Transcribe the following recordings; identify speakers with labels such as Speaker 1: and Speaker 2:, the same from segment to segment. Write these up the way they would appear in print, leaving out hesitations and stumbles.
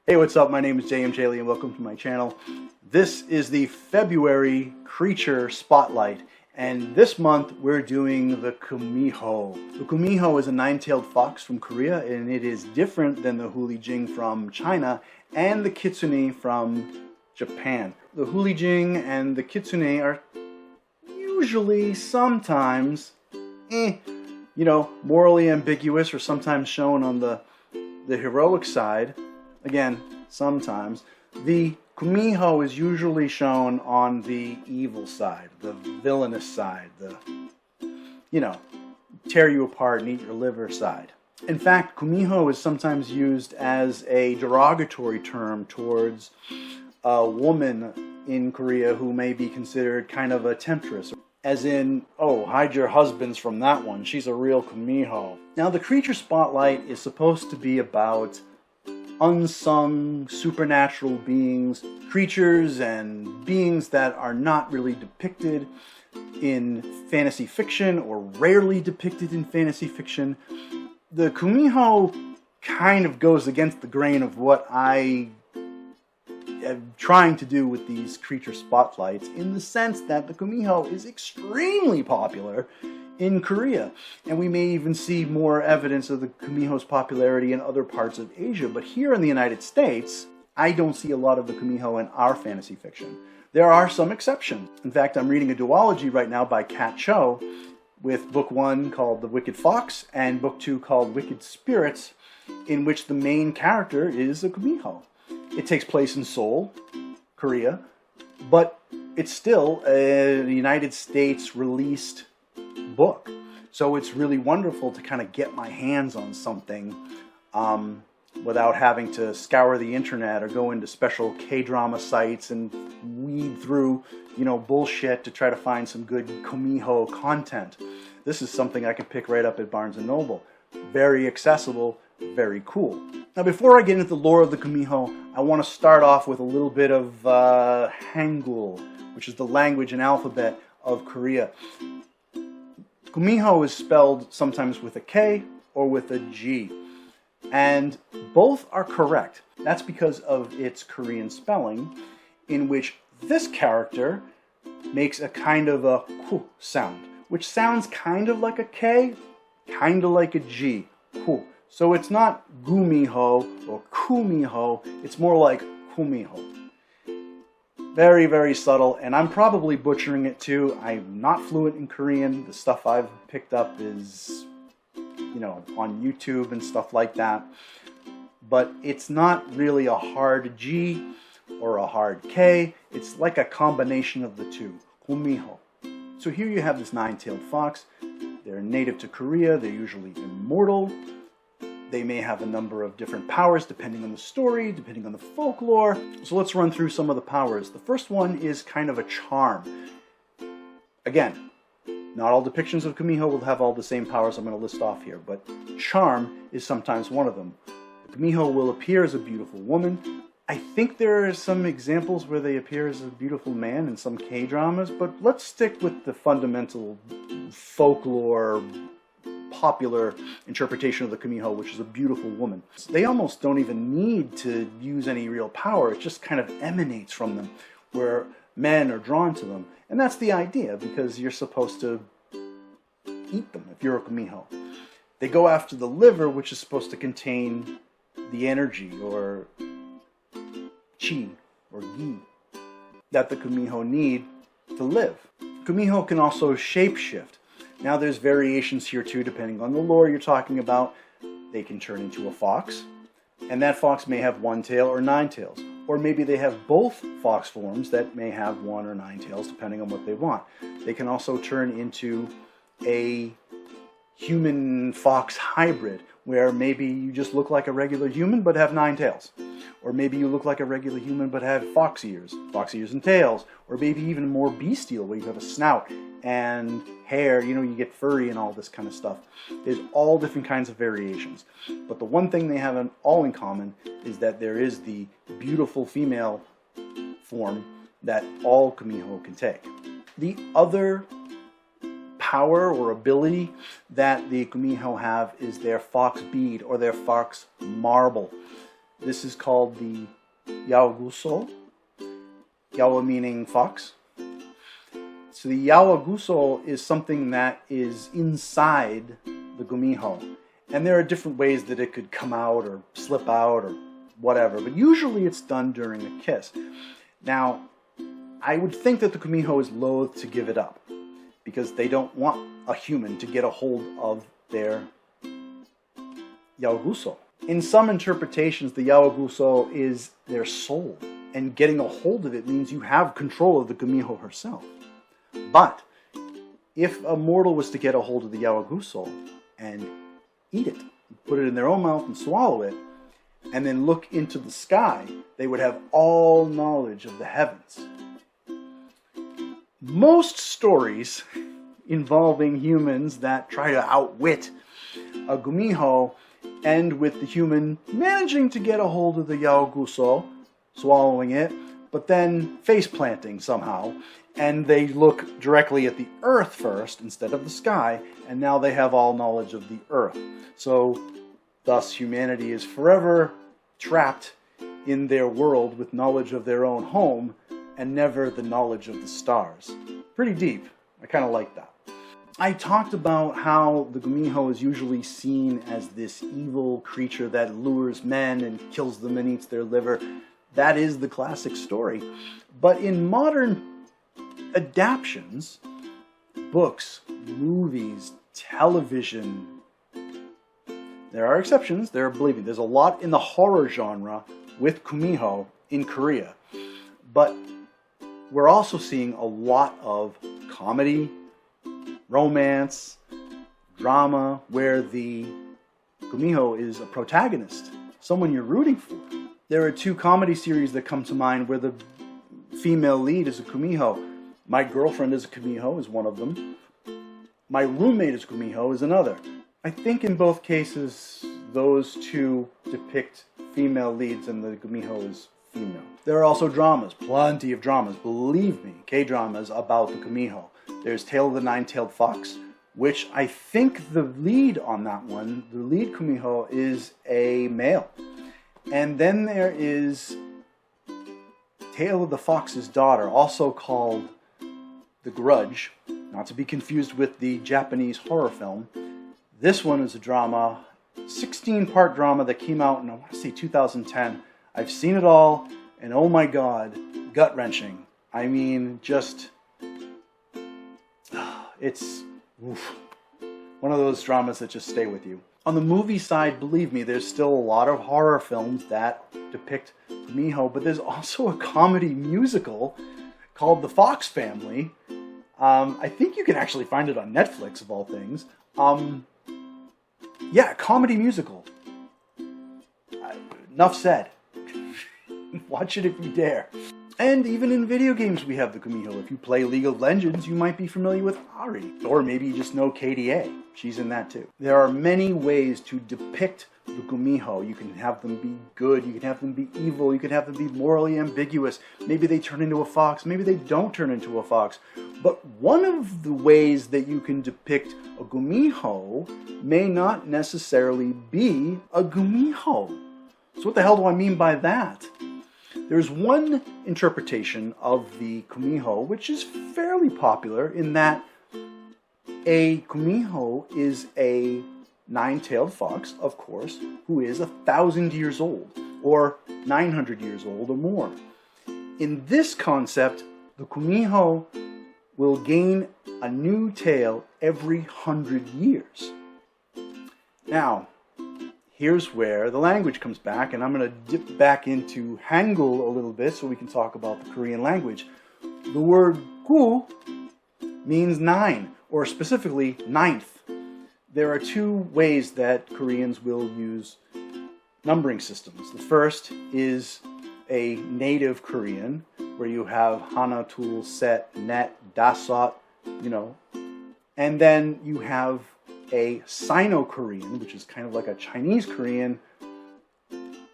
Speaker 1: Hey, what's up? My name is JM Lee and welcome to my channel. This is the February Creature Spotlight, and this month we're doing the Gumiho. The Gumiho is a nine-tailed fox from Korea, and it is different than the Hulijing from China and the Kitsune from Japan. The Hulijing and the Kitsune are usually, sometimes, morally ambiguous or sometimes shown on the heroic side. Again, sometimes. The Gumiho is usually shown on the evil side, the villainous side, the, tear you apart and eat your liver side. In fact, Gumiho is sometimes used as a derogatory term towards a woman in Korea who may be considered kind of a temptress. As in, oh, hide your husbands from that one, she's a real Gumiho. Now, the Creature Spotlight is supposed to be about unsung supernatural beings, creatures and beings that are not really depicted in fantasy fiction or rarely depicted in fantasy fiction. The Gumiho kind of goes against the grain of what I am trying to do with these creature spotlights, in the sense that the Gumiho is extremely popular in Korea, and we may even see more evidence of the Gumiho's popularity in other parts of Asia. But here in the United States, I don't see a lot of the Gumiho in our fantasy fiction. There are some exceptions. In fact, I'm reading a duology right now by Kat Cho, with book 1 called The Wicked Fox and book 2 called Wicked Spirits, in which the main character is a Gumiho. It takes place in Seoul, Korea, but it's still a United States released book. So it's really wonderful to kind of get my hands on something without having to scour the internet or go into special K-drama sites and weed through, bullshit to try to find some good Gumiho content. This is something I can pick right up at Barnes & Noble. Very accessible, very cool. Now, before I get into the lore of the Gumiho, I want to start off with a little bit of Hangul, which is the language and alphabet of Korea. Gumiho is spelled sometimes with a K or with a G, and both are correct. That's because of its Korean spelling, in which this character makes a kind of a ku sound, which sounds kind of like a K, kind of like a G, ku. So it's not Gumiho or Kumiho, it's more like Gumiho. Very, very subtle, and I'm probably butchering it too. I'm not fluent in Korean. The stuff I've picked up is, on YouTube and stuff like that. But it's not really a hard G or a hard K. It's like a combination of the two, Gumiho. So here you have this nine-tailed fox. They're native to Korea. They're usually immortal. They may have a number of different powers depending on the story, depending on the folklore. So let's run through some of the powers. The first one is kind of a charm. Again, not all depictions of Gumiho will have all the same powers I'm going to list off here, but charm is sometimes one of them. The Gumiho will appear as a beautiful woman. I think there are some examples where they appear as a beautiful man in some K-dramas, but let's stick with the fundamental folklore popular interpretation of the Gumiho, which is a beautiful woman. They almost don't even need to use any real power. It just kind of emanates from them, where men are drawn to them. And that's the idea, because you're supposed to eat them if you're a Gumiho. They go after the liver, which is supposed to contain the energy or chi or gi that the Gumiho need to live. Gumiho can also shapeshift. Now there's variations here too, depending on the lore you're talking about. They can turn into a fox, and that fox may have one tail or nine tails. Or maybe they have both fox forms that may have one or nine tails, depending on what they want. They can also turn into a human-fox hybrid, where maybe you just look like a regular human but have nine tails. Or maybe you look like a regular human but have fox ears and tails. Or maybe even more bestial, where you have a snout and hair, you get furry and all this kind of stuff. There's all different kinds of variations. But the one thing they have all in common is that there is the beautiful female form that all Gumiho can take. The other power or ability that the Gumiho have is their fox bead or their fox marble. This is called the yaoguso. Yawa meaning fox. So the yaoguso is something that is inside the gumiho. And there are different ways that it could come out or slip out or whatever. But usually it's done during a kiss. Now, I would think that the gumiho is loath to give it up, because they don't want a human to get a hold of their yaoguso. In some interpretations, the yaoguso is their soul, and getting a hold of it means you have control of the gumiho herself. But if a mortal was to get a hold of the yaoguso and eat it, put it in their own mouth and swallow it, and then look into the sky, they would have all knowledge of the heavens. Most stories involving humans that try to outwit a gumiho end with the human managing to get a hold of the yaoguso, swallowing it, but then face planting somehow, and they look directly at the earth first instead of the sky, and now they have all knowledge of the earth. So thus humanity is forever trapped in their world with knowledge of their own home and never the knowledge of the stars. Pretty deep. I kind of like that. I talked about how the gumiho is usually seen as this evil creature that lures men and kills them and eats their liver. That is the classic story. But in modern adaptions, books, movies, television, there are exceptions. Believe me, there's a lot in the horror genre with gumiho in Korea. But we're also seeing a lot of comedy, romance, drama, where the gumiho is a protagonist, someone you're rooting for. There are two comedy series that come to mind where the female lead is a gumiho. My Girlfriend is a Gumiho is one of them. My Roommate is Gumiho is another. I think in both cases, those two depict female leads and the Gumiho is female. There are also dramas, plenty of dramas, believe me, K-dramas about the Gumiho. There's Tale of the Nine-Tailed Fox, which I think the lead on that one, the lead Gumiho, is a male. And then there is Tale of the Fox's Daughter, also called The Grudge, not to be confused with the Japanese horror film. This one is a drama, 16-part drama that came out in, I want to say 2010. I've seen it all, and oh my god, gut-wrenching. I mean, just, it's one of those dramas that just stay with you. On the movie side, believe me, there's still a lot of horror films that depict Gumiho, but there's also a comedy musical called The Fox Family. I think you can actually find it on Netflix, of all things. Yeah, comedy musical. Enough said. Watch it if you dare. And even in video games we have the Gumiho. If you play League of Legends, you might be familiar with Ari. Or maybe you just know KDA. She's in that too. There are many ways to depict the Gumiho. You can have them be good, you can have them be evil, you can have them be morally ambiguous. Maybe they turn into a fox, maybe they don't turn into a fox. But one of the ways that you can depict a Gumiho may not necessarily be a Gumiho. So what the hell do I mean by that? There's one interpretation of the Gumiho which is fairly popular, in that a Gumiho is a nine-tailed fox, of course, who is 1,000 years old, or 900 years old or more. In this concept, the Gumiho will gain a new tail every 100 years. Now, here's where the language comes back, and I'm going to dip back into Hangul a little bit so we can talk about the Korean language. The word gu means 9, or specifically ninth. There are two ways that Koreans will use numbering systems. The first is a native Korean, where you have Hana, Tul, Set, Net, Dasot, and then you have a Sino-Korean, which is kind of like a Chinese Korean,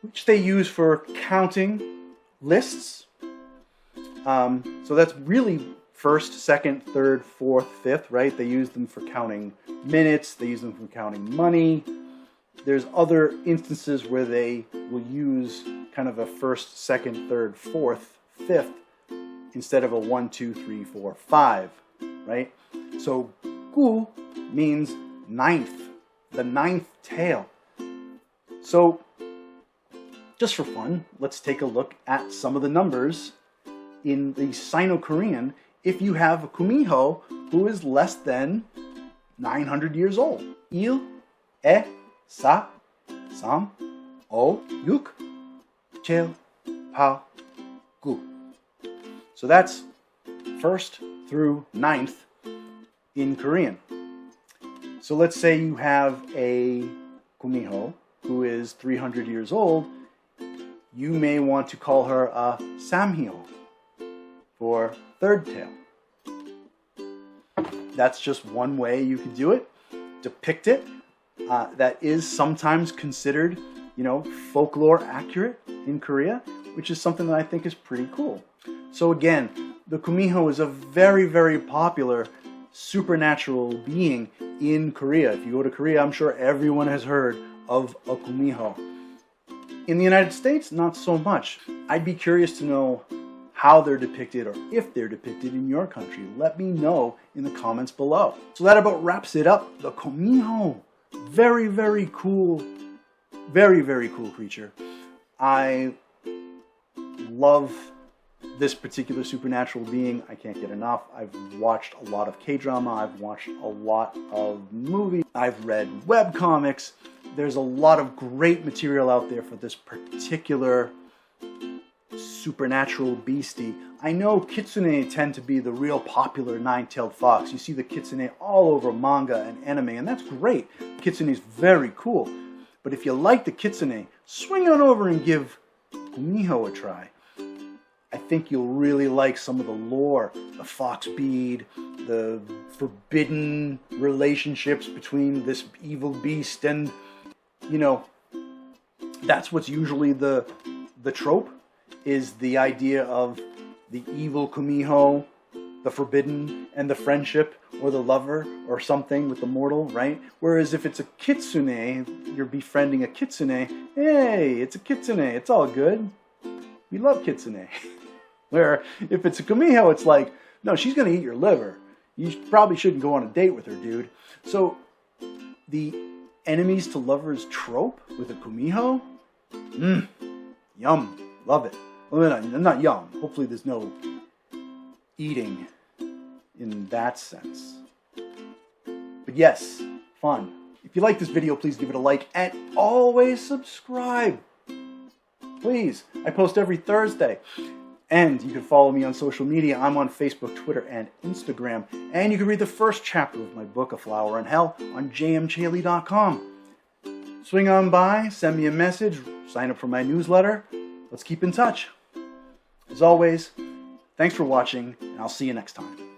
Speaker 1: which they use for counting lists. So that's really first, second, third, fourth, fifth, right? They use them for counting minutes, they use them for counting money, There's other instances where they will use kind of a first, second, third, fourth, fifth, instead of a 1, 2, 3, 4, 5, right? So gu means ninth, the ninth tail. So just for fun, let's take a look at some of the numbers in the Sino-Korean if you have a Gumiho who is less than 900 years old. 1, 2, 4, 3, 5, 6, 7, 8, 9. So that's first through ninth in Korean. So let's say you have a Gumiho who is 300 years old. You may want to call her a Samhyo for third tail. That's just one way you can do it, depict it. That is sometimes considered, folklore accurate in Korea, which is something that I think is pretty cool. So again, the Gumiho is a very, very popular supernatural being in Korea. If you go to Korea, I'm sure everyone has heard of a Gumiho. In the United States, not so much. I'd be curious to know how they're depicted or if they're depicted in your country. Let me know in the comments below. So that about wraps it up. The Gumiho. Very, very cool. Very, very cool creature. I love this particular supernatural being. I can't get enough. I've watched a lot of K-drama. I've watched a lot of movies. I've read webcomics. There's a lot of great material out there for this particular supernatural beastie. I know kitsune tend to be the real popular nine-tailed fox. You see the kitsune all over manga and anime, and that's great. Kitsune is very cool. But if you like the kitsune, swing on over and give Gumiho a try. I think you'll really like some of the lore, the fox bead, the forbidden relationships between this evil beast and, that's what's usually the trope, is the idea of the evil Gumiho, the forbidden, and the friendship, or the lover, or something with the mortal, right? Whereas if it's a kitsune, you're befriending a kitsune, hey, it's a kitsune, it's all good. We love kitsune. Where if it's a Gumiho, it's like, no, she's going to eat your liver. You probably shouldn't go on a date with her, dude. So the enemies to lovers trope with a Gumiho, yum, love it. Well, not yum. Hopefully there's no eating in that sense. But yes, fun. If you like this video, please give it a like and always subscribe. Please. I post every Thursday. And you can follow me on social media. I'm on Facebook, Twitter, and Instagram. And you can read the first chapter of my book, A Flower in Hell, on jmchaley.com. Swing on by, send me a message, sign up for my newsletter. Let's keep in touch. As always, thanks for watching, and I'll see you next time.